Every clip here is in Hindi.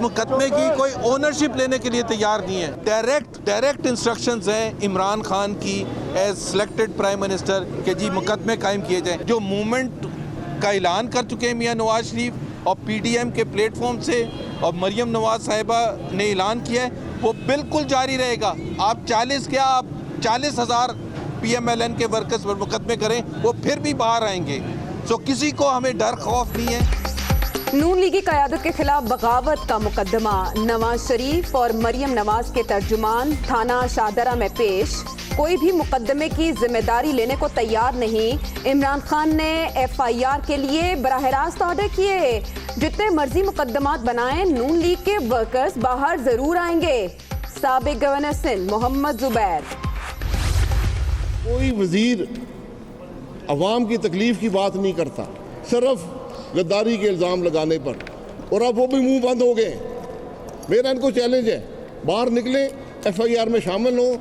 मुकदमे की कोई ओनरशिप लेने के लिए तैयार नहीं है। डायरेक्ट इंस्ट्रक्शंस हैं इमरान खान की एज सिलेक्टेड प्राइम मिनिस्टर कि जी मुकदमे कायम किए जाएं। जो मूवमेंट का ऐलान कर चुके हैं मियां नवाज शरीफ और PDM के प्लेटफॉर्म से और मरियम नवाज साहिबा ने ऐलान किया है, वो बिल्कुल जारी रहेगा। आप 40,000 PMLN के वर्कर्स पर मुकदमे करें, वो फिर भी बाहर आएंगे। तो किसी को हमें डर खौफ नहीं है। नून लीगी क़यादत के खिलाफ बगावत का मुकदमा नवाज शरीफ और मरियम नवाज के तर्जुमान थाना शाहदरा में पेश। कोई भी मुकदमे की जिम्मेदारी लेने को तैयार नहीं। इमरान खान ने FIR के लिए बराह रास्त ऑर्डर किए। जितने मर्जी मुकदमात बनाएं, नून लीग के वर्कर्स बाहर जरूर आएंगे। साबिक गवर्नर सिंध मोहम्मद जुबैर। कोई वजीर अवाम की तकलीफ की बात नहीं करता, सिर्फ गद्दारी के इल्ज़ाम लगाने पर, और अब वो भी मुंह बंद हो गए। मेरा इनको चैलेंज है, बाहर निकलें, FIR में शामिल हों,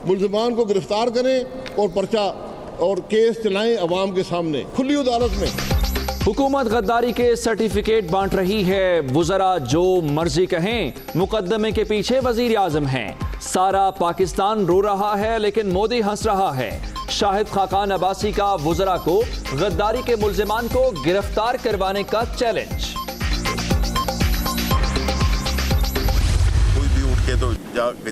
मुल्ज़िमान को गिरफ्तार करें और पर्चा और केस चलाएं अवाम के सामने खुली अदालत में। हुकूमत गद्दारी के सर्टिफिकेट बांट रही है। वुज़रा जो मर्जी कहें, मुकदमे के पीछे वज़ीर आज़म हैं। सारा पाकिस्तान रो रहा है लेकिन मोदी हंस रहा है। शाहिद खाकान अब्बासी का वुज़रा को गद्दारी के मुल्ज़िमान को गिरफ्तार करवाने का चैलेंज। तो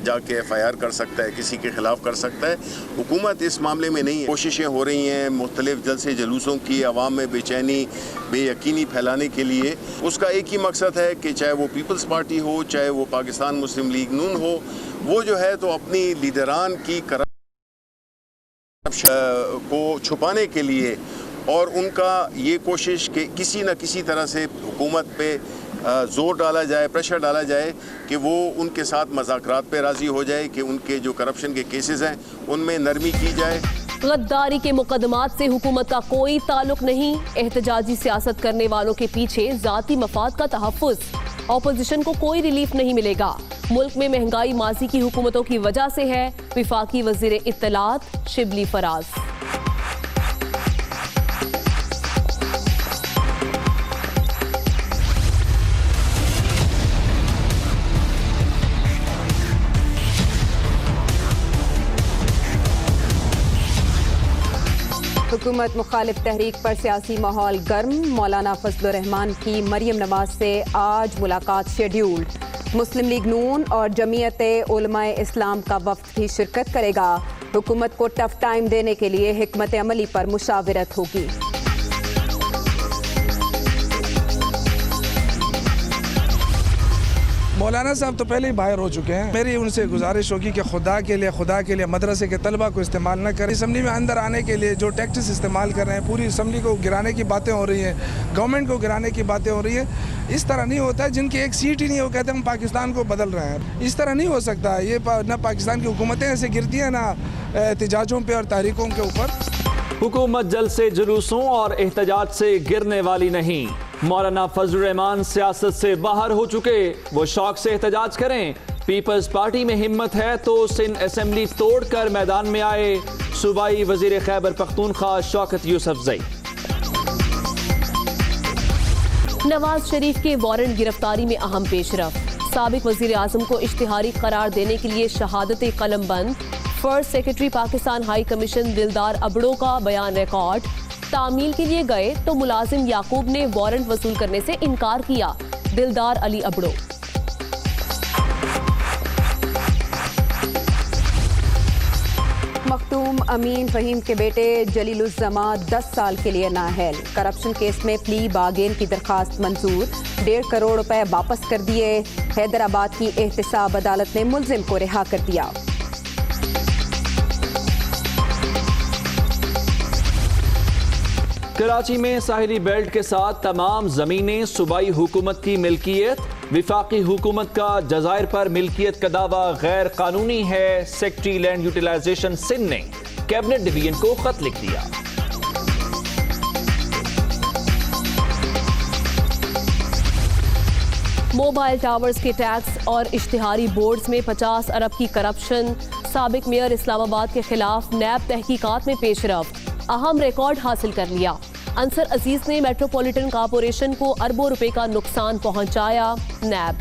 जाके FIR कर सकता है, किसी के खिलाफ कर सकता है। हुकूमत इस मामले में नहीं है। कोशिशें हो रही हैं मुख्तलिफ जलसे जुलूसों की, आवाम में बेचैनी बेयकीनी फैलाने के लिए। उसका एक ही मकसद है कि चाहे वो पीपल्स पार्टी हो, चाहे वो पाकिस्तान मुस्लिम लीग नून हो, वो जो है तो अपनी लीडरान की करप्शन को छुपाने के लिए और उनका ये कोशिश कि किसी न किसी तरह से हुकूमत पे जोर डाला जाए, प्रेशर डाला जाए कि वो उनके साथ मज़ाकरात पे राज़ी हो जाए कि उनके जो करप्शन के केसेस हैं उनमें नरमी की जाए। गद्दारी के मुकदमात से हुकूमत का कोई ताल्लुक नहीं। एहतजाजी सियासत करने वालों के पीछे ज़ाती मफाद का तहफ़्फ़ुज़। ऑपोजिशन को कोई रिलीफ नहीं मिलेगा। मुल्क में महंगाई माजी की हुकूमतों की वजह से है। विफाकी वज़ीर इत्तलात शिबली फराज। हुकूमत मुखालिफ तहरीक पर सियासी माहौल गर्म। मौलाना फजलुर रहमान की मरियम नवाज से आज मुलाकात शेड्यूल्ड। मुस्लिम लीग नून और जमीयत उलमाए इस्लाम का वफ्द भी शिरकत करेगा। हुकूमत को टफ टाइम देने के लिए हिकमत अमली पर मुशावरत होगी। मौलाना साहब तो पहले ही बाहर हो चुके हैं। मेरी उनसे गुजारिश होगी कि खुदा के लिए मदरसे के तलबा को इस्तेमाल न करें। असम्बली में अंदर आने के लिए जो टैक्टिस इस्तेमाल कर रहे हैं, पूरी असम्बली को गिराने की बातें हो रही हैं, गवर्नमेंट को गिराने की बातें हो रही हैं। इस तरह नहीं होता है। जिनकी एक सीट ही नहीं हो, कहते हैं हम पाकिस्तान को बदल रहे हैं। इस तरह नहीं हो सकता। ये ना पाकिस्तान की हुकूमतें ऐसे गिरती हैं, ना एहतजाजों पर और तहरीकों के ऊपर। हुकूमत जलसे जुलूसों और एहतजाज से गिरने वाली नहीं। मौलाना फजलुर रहमान सियासत से बाहर हो चुके, वो शौक से एहतजाज करें। पीपल्स पार्टी में हिम्मत है तो सिंध असेंबली तोड़कर मैदान में आए। सूबाई वजीर खैबर पख्तूनख्वा शौकत यूसुफजई। नवाज शरीफ के वारंट गिरफ्तारी में अहम पेशरफ। साबिक वजीर आजम को इश्तिहारी करार देने के लिए शहादत कलम बंद। First secretary Pakistan high commission दिलदार अबड़ो का बयान रिकॉर्ड। तामील के लिए गए तो मुलाजिम याकूब ने वारंट वसूल करने से इनकार किया। दिलदार अली अबड़ो। मखदूम अमीन फहीम के बेटे जलीलुज़्ज़मा 10 साल के लिए नाअहल। करप्शन केस में प्ली बागेन की दरखास्त मंजूर। 1.5 करोड़ रुपए वापस कर दिए। हैदराबाद की एहतसाब अदालत ने मुल्जिम को रिहा कर दिया। कराची में साहिली बेल्ट के साथ तमाम जमीनें सूबाई हुकूमत की मिल्कियत। विफाकी हुकूमत का जज़ायर पर मिल्कियत का दावा गैर कानूनी है। सेक्रेटरी लैंड यूटिलाइजेशन सिंध ने कैबिनेट डिवीजन को खत लिख दिया। मोबाइल टावर्स के टैक्स और इश्तिहारी बोर्ड्स में 50 अरब की करप्शन। साबिक मेयर इस्लामाबाद के खिलाफ नैब तहकीकात में पेशरफ। अहम रिकॉर्ड हासिल कर लिया। अंसर अजीज ने मेट्रोपॉलिटन कॉरपोरेशन को अरबों रुपए का नुकसान पहुंचाया। नैब।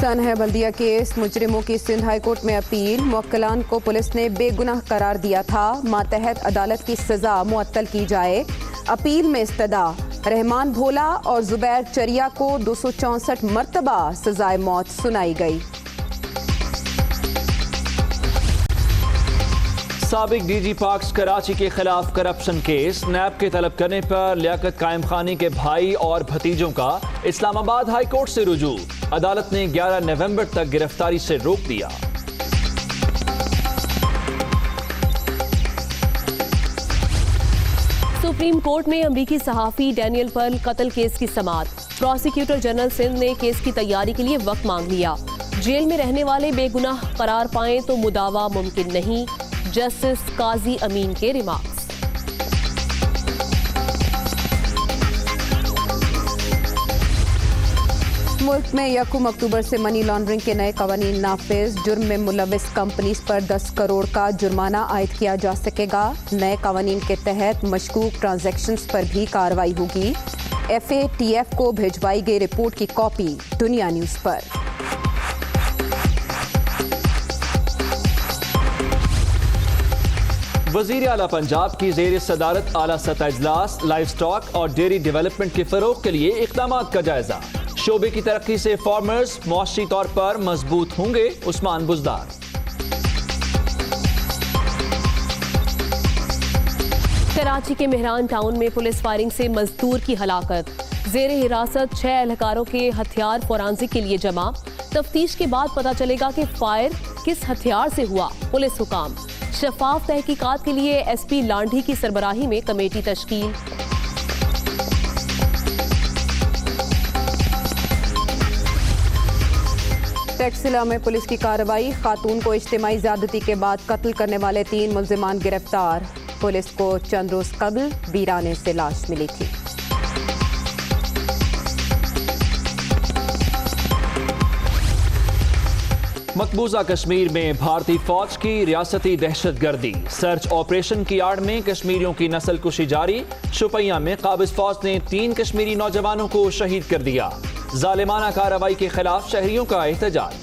सन है बल्दिया केस, मुजरिमों की सिंध हाई कोर्ट में अपील। मुवक्किलान को पुलिस ने बेगुनाह करार दिया था। मातहत अदालत की सजा मुअत्तल की जाए। अपील में इस्तदा। रहमान भोला और जुबैर चरिया को 264 मरतबा सजाए मौत सुनाई गई। साबिक डीजी पाक्स कराची के खिलाफ करप्शन केस, नैब के तलब करने पर लियाकत कायम खानी के भाई और भतीजों का इस्लामाबाद हाई कोर्ट से रुजू। अदालत ने 11 नवंबर तक गिरफ्तारी से रोक दिया। सुप्रीम कोर्ट में अमरीकी सहाफी डैनियल पर्ल कत्ल केस की समाअत। प्रोसिक्यूटर जनरल सिंध ने केस की तैयारी के लिए वक्त मांग लिया। जेल में रहने वाले बेगुनाह करार पाएं तो मुदावा मुमकिन नहीं, जस्टिस काजी अमीन के रिमार्क्स। मुल्क में 1 अक्टूबर से मनी लॉन्ड्रिंग के नए कवानीन नाफिज। जुर्म में मुलविस कंपनीज पर 10 करोड़ का जुर्माना आयद किया जा सकेगा। नए कवानीन के तहत मशकूक ट्रांजैक्शंस पर भी कार्रवाई होगी। FATF को भिजवाई गई रिपोर्ट की कॉपी दुनिया न्यूज पर। वजीर आला पंजाब की जेर सदारत आला सतह इजलास, लाइव स्टॉक और डेयरी डेवलपमेंट के फरोग के लिए इक़दामात का जायजा। शोबे की तरक्की से फार्मर्स मुआशी तौर पर मजबूत होंगे, उस्मान बुजदार। कराची के मेहरान टाउन में पुलिस फायरिंग से मजदूर की हलाकत। जेर हिरासत 6 एहलकारों के हथियार फोरेंसिक के लिए जमा। तफ्तीश के बाद पता चलेगा कि फायर किस हथियार से हुआ। पुलिस हुकाम। शफाफ तहकीकात के लिए SP लांढी की सरबराही में कमेटी तश्कील। टैक्सिला में पुलिस की कार्रवाई। खातून को इज्तिमाई ज्यादती के बाद कत्ल करने वाले 3 मुल्जिमान गिरफ्तार। पुलिस को चंद रोज कबल वीराने से लाश मिली थी। मकबूजा कश्मीर में भारतीय फौज की रियासती दहशतगर्दी। सर्च ऑपरेशन की आड़ में कश्मीरियों की नस्ल कुशी जारी। शुपैया में काबिज फौज ने 3 कश्मीरी नौजवानों को शहीद कर दिया। जालिमाना कार्रवाई के खिलाफ शहरियों का एहतजाज।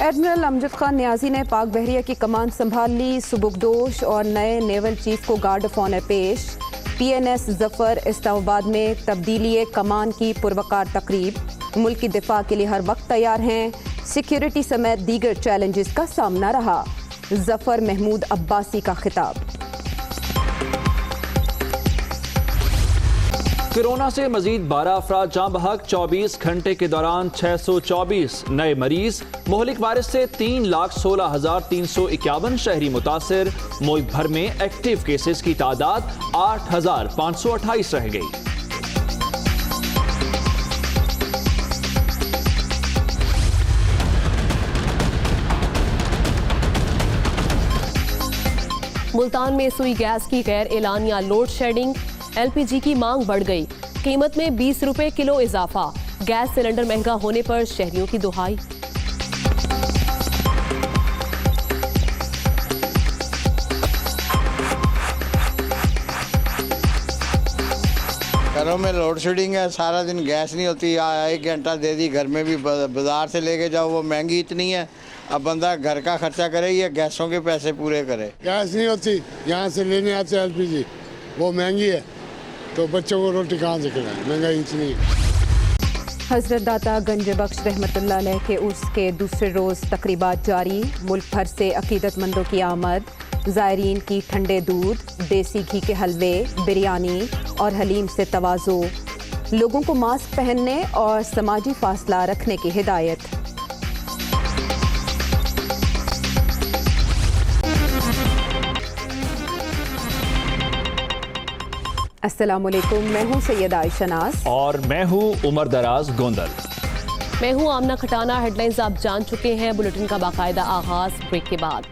एडमिरल अमजद खान नियाजी ने पाक बहरिया की कमान संभाल ली। सुबुकदोश और नए नेवल चीफ को गार्ड ऑफ ऑनर पेश। PNS जफर इस्लामाबाद में तब्दीली कमान की पुरवकार तकरीब। मुल्क की दिफा के लिए हर वक्त तैयार हैं। सिक्योरिटी समेत दीगर चैलेंजेस का सामना रहा। जफर महमूद अब्बासी का खिताब। कोरोना से मजीद 12 अफराद जाँ बहक। 24 घंटे के दौरान 624 नए मरीज। मोहलिक वायरस से 3,16,351 शहरी मुतासिर। मुल्क भर में एक्टिव केसेस की तादाद 8,528 रह गई। मुल्तान में सुई गैस की गैर एलानिया लोड शेडिंग। LPG की मांग बढ़ गई। कीमत में 20 रुपए किलो इजाफा। गैस सिलेंडर महंगा होने पर शहरियों की दुहाई। घरों में लोड शेडिंग है, सारा दिन गैस नहीं होती। 1 घंटा दे दी, घर में भी बाजार से लेके जाओ, वो महंगी इतनी है। अब बंदा घर का खर्चा करे या गैसों के पैसे पूरे करे। गैस नहीं होती, यहाँ से लेने आते LPG, वो महंगी है, तो बच्चों को रोटी कहाँ से खिलाएं, महंगाई इतनी है। हजरत दाता गंज बख्श रहमतुल्लाह अलैह के उर्स के दूसरे रोज़ तकरीबात जारी। मुल्क भर से अकीदतमंदों की आमद। ज़ायरीन की ठंडे दूध, देसी घी के हलवे, बिरयानी और हलीम से तवाज़ो। लोगों को मास्क पहनने और समाजी फासला रखने की हिदायत। अस्सलामुअलैकुम, मैं हूं सैयदा आयशा नाज और मैं हूं उमर दराज गोंदल। मैं हूं आमना खटाना। हेडलाइंस आप जान चुके हैं। बुलेटिन का बाकायदा आगाज ब्रेक के बाद।